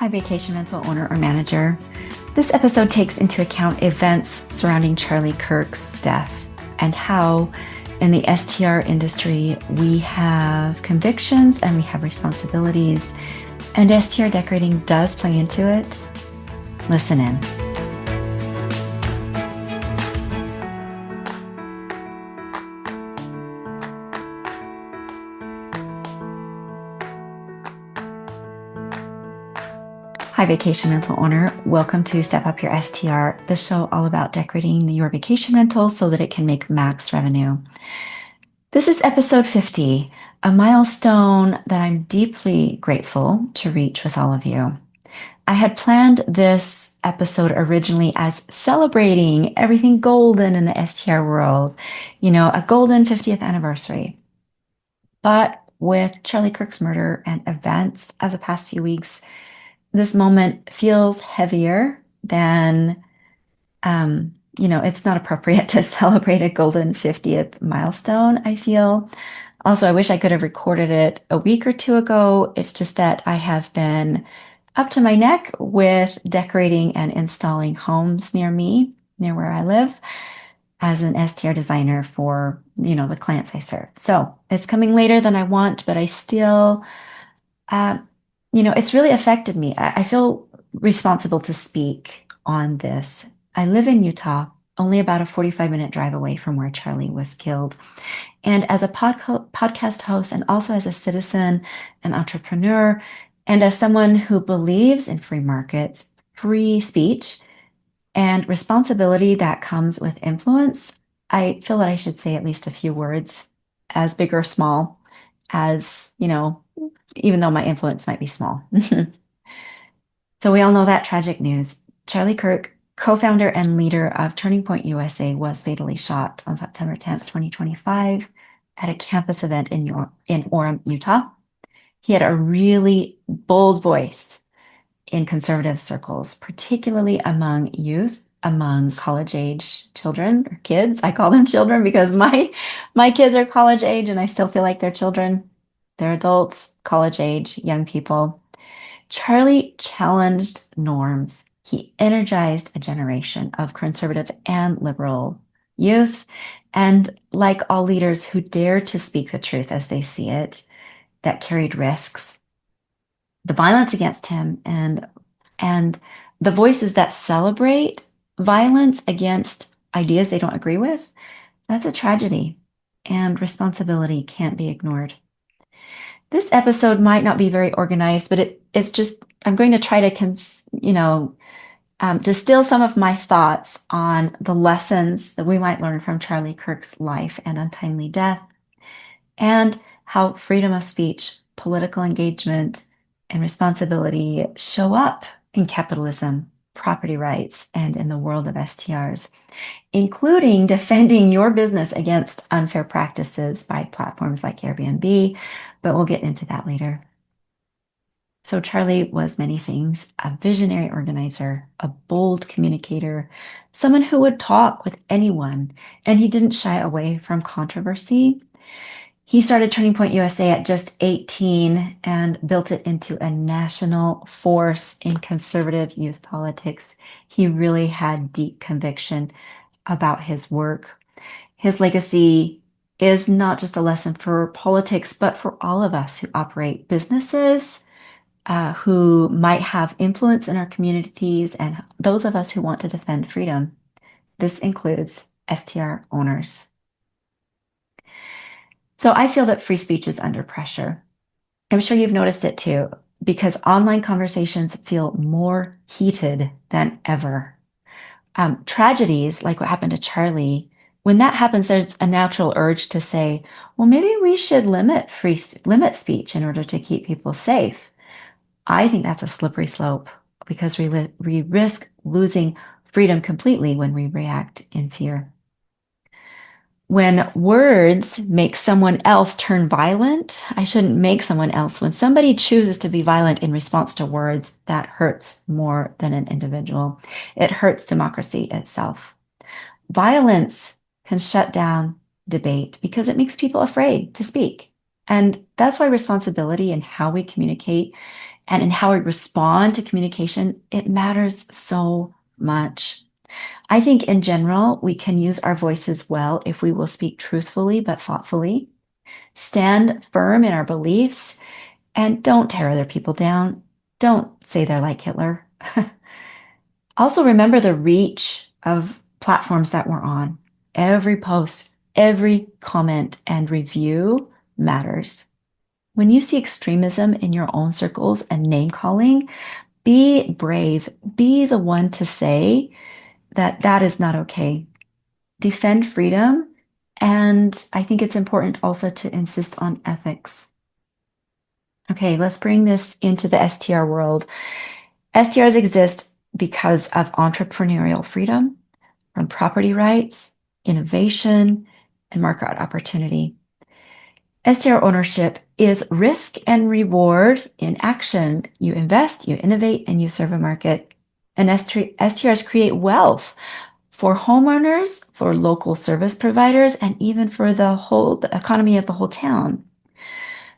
Hi, vacation rental owner or manager. This episode takes into account events surrounding Charlie Kirk's death and how, in the STR industry, we have convictions and we have responsibilities, and STR decorating does play into it. Listen in. Hi, vacation rental owner. Welcome to Step Up Your STR, the show all about decorating your vacation rental so that it can make max revenue. This is episode 50, a milestone that I'm deeply grateful to reach with all of you. I had planned this episode originally as celebrating everything golden in the STR world, a golden 50th anniversary. But with Charlie Kirk's murder and events of the past few weeks, this moment feels heavier than, it's not appropriate to celebrate a golden 50th milestone, I feel. Also, I wish I could have recorded it a week or two ago. It's just that I have been up to my neck with decorating and installing homes near me, near where I live, as an STR designer for, the clients I serve. So it's coming later than I want, but I still, it's really affected me. I feel responsible to speak on this. I live in Utah, only about a 45-minute drive away from where Charlie was killed. And as a podcast host, and also as a citizen, an entrepreneur, and as someone who believes in free markets, free speech, and responsibility that comes with influence, I feel that I should say at least a few words, as big or small, as, even though my influence might be small. So we all know that tragic news. Charlie Kirk, co-founder and leader of Turning Point USA, was fatally shot on September 10th, 2025 at a campus event in Orem, Utah. He had a really bold voice in conservative circles, particularly among youth, among college-age children or kids. I call them children because my kids are college age and I still feel like they're children. They're adults, college age, young people. Charlie challenged norms. He energized a generation of conservative and liberal youth. And like all leaders who dare to speak the truth as they see it, that carried risks, the violence against him and the voices that celebrate violence against ideas they don't agree with, that's a tragedy, and responsibility can't be ignored. This episode might not be very organized, but it's just, I'm going to try to, distill some of my thoughts on the lessons that we might learn from Charlie Kirk's life and untimely death, and how freedom of speech, political engagement, and responsibility show up in capitalism, property rights, and in the world of STRs, including defending your business against unfair practices by platforms like Airbnb, but we'll get into that later. So Charlie was many things: a visionary organizer, a bold communicator, someone who would talk with anyone, and he didn't shy away from controversy. He started Turning Point USA at just 18 and built it into a national force in conservative youth politics. He really had deep conviction about his work. His legacy is not just a lesson for politics, but for all of us who operate businesses, who might have influence in our communities, and those of us who want to defend freedom. This includes STR owners. So I feel that free speech is under pressure. I'm sure you've noticed it too, because online conversations feel more heated than ever. Tragedies like what happened to Charlie, when that happens, there's a natural urge to say, well, maybe we should limit speech in order to keep people safe. I think that's a slippery slope because we risk losing freedom completely when we react in fear. When words make someone else turn violent, I shouldn't make someone else. When somebody chooses to be violent in response to words, that hurts more than an individual. It hurts democracy itself. Violence can shut down debate because it makes people afraid to speak. And that's why responsibility in how we communicate and in how we respond to communication, it matters so much. I think in general, we can use our voices well if we will speak truthfully but thoughtfully, stand firm in our beliefs, and don't tear other people down. Don't say they're like Hitler. Also, remember the reach of platforms that we're on. Every post, every comment and review matters. When you see extremism in your own circles and name calling, be brave. Be the one to say that that is not okay. Defend freedom. And I think it's important also to insist on ethics. Okay, let's bring this into the STR world. STRs exist because of entrepreneurial freedom, from property rights, innovation, and market opportunity. STR ownership is risk and reward in action. You invest, you innovate, and you serve a market. And STRs create wealth for homeowners, for local service providers, and even for the economy of the whole town.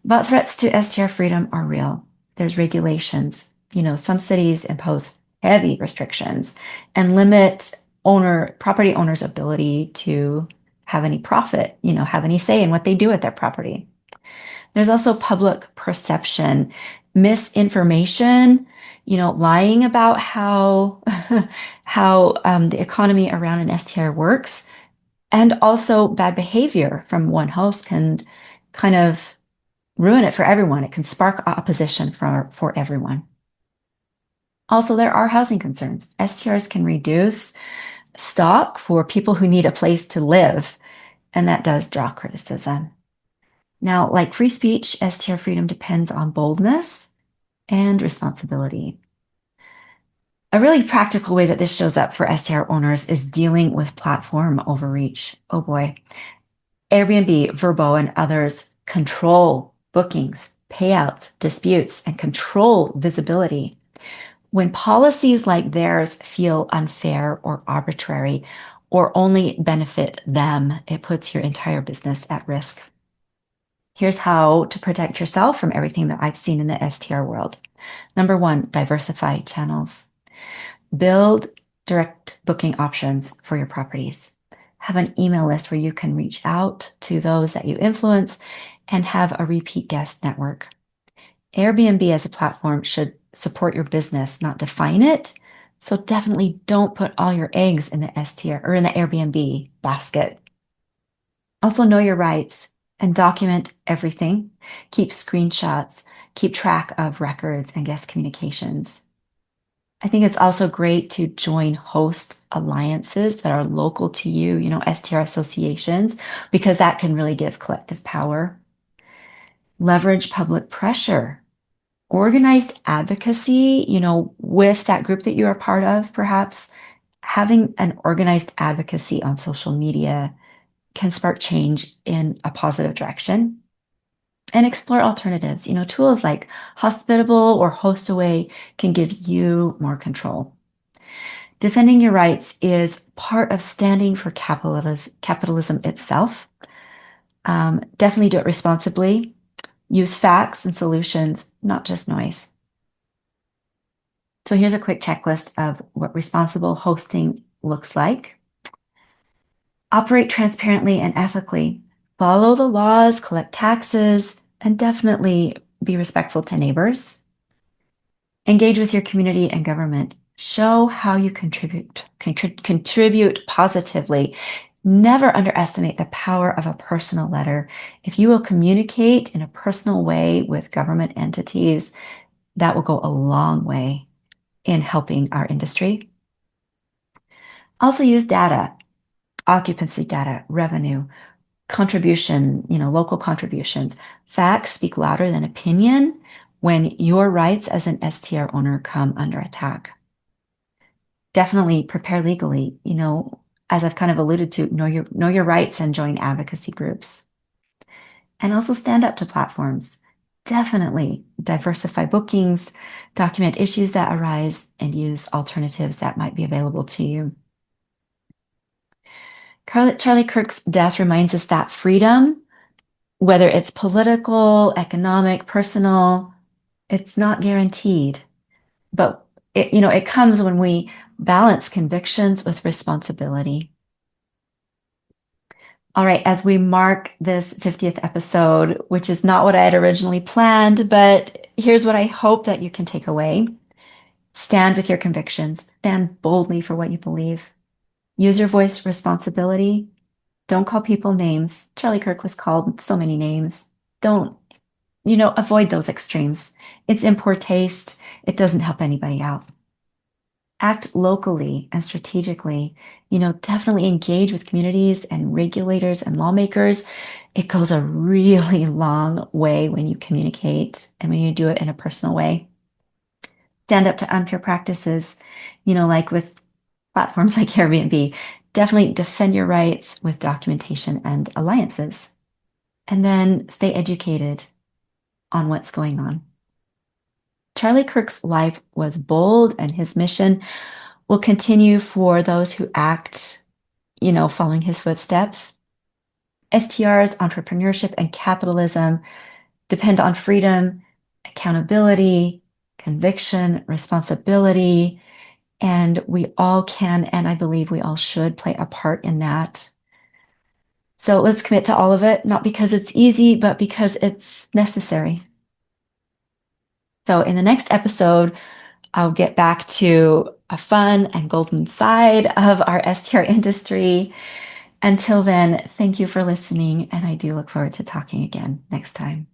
But threats to STR freedom are real. There's regulations. Some cities impose heavy restrictions and limit property owners' ability to have any profit, have any say in what they do with their property. There's also public perception, misinformation, lying about how the economy around an STR works, and also bad behavior from one host can kind of ruin it for everyone. It can spark opposition for everyone. Also, there are housing concerns. STRs can reduce stock for people who need a place to live, and that does draw criticism. Now, like free speech, STR freedom depends on boldness and responsibility. A really practical way that this shows up for STR owners is dealing with platform overreach. Oh boy. Airbnb, Vrbo, and others control bookings, payouts, disputes, and control visibility. When policies like theirs feel unfair or arbitrary or only benefit them, it puts your entire business at risk. Here's how to protect yourself from everything that I've seen in the STR world. Number one, diversify channels. Build direct booking options for your properties. Have an email list where you can reach out to those that you influence and have a repeat guest network. Airbnb as a platform should support your business, not define it. So definitely don't put all your eggs in the STR or in the Airbnb basket. Also know your rights and document everything. Keep screenshots, keep track of records and guest communications. I think it's also great to join host alliances that are local to you, STR associations, because that can really give collective power. Leverage public pressure. Organized advocacy, with that group that you are part of, perhaps having an organized advocacy on social media can spark change in a positive direction. And explore alternatives. Tools like Hospitable or HostAway can give you more control. Defending your rights is part of standing for capitalism itself. Definitely do it responsibly. Use facts and solutions, not just noise. So here's a quick checklist of what responsible hosting looks like. Operate transparently and ethically. Follow the laws, collect taxes, and definitely be respectful to neighbors. Engage with your community and government. Show how you contribute positively. Never underestimate the power of a personal letter. If you will communicate in a personal way with government entities, that will go a long way in helping our industry. Also use data, occupancy data, revenue, contribution, local contributions. Facts speak louder than opinion when your rights as an STR owner come under attack. Definitely prepare legally, as I've kind of alluded to, know your rights and join advocacy groups. And also stand up to platforms. Definitely diversify bookings, document issues that arise, and use alternatives that might be available to you. Charlie Kirk's death reminds us that freedom, whether it's political, economic, personal, It's not guaranteed, but it comes when we balance convictions with responsibility. All right, as we mark this 50th episode, which is not what I had originally planned, but here's what I hope that you can take away. Stand with your convictions. Stand boldly for what you believe. Use your voice responsibility. Don't call people names. Charlie Kirk was called so many names. Don't, avoid those extremes. It's in poor taste. It doesn't help anybody out. Act locally and strategically. Definitely engage with communities and regulators and lawmakers. It goes a really long way when you communicate and when you do it in a personal way. Stand up to unfair practices, like with platforms like Airbnb. Definitely defend your rights with documentation and alliances. And then stay educated on what's going on. Charlie Kirk's life was bold, and his mission will continue for those who act, following his footsteps. STRs, entrepreneurship, and capitalism depend on freedom, accountability, conviction, responsibility, and we all can, and I believe we all should play a part in that. So let's commit to all of it, not because it's easy, but because it's necessary. So in the next episode, I'll get back to a fun and golden side of our STR industry. Until then, thank you for listening, and I do look forward to talking again next time.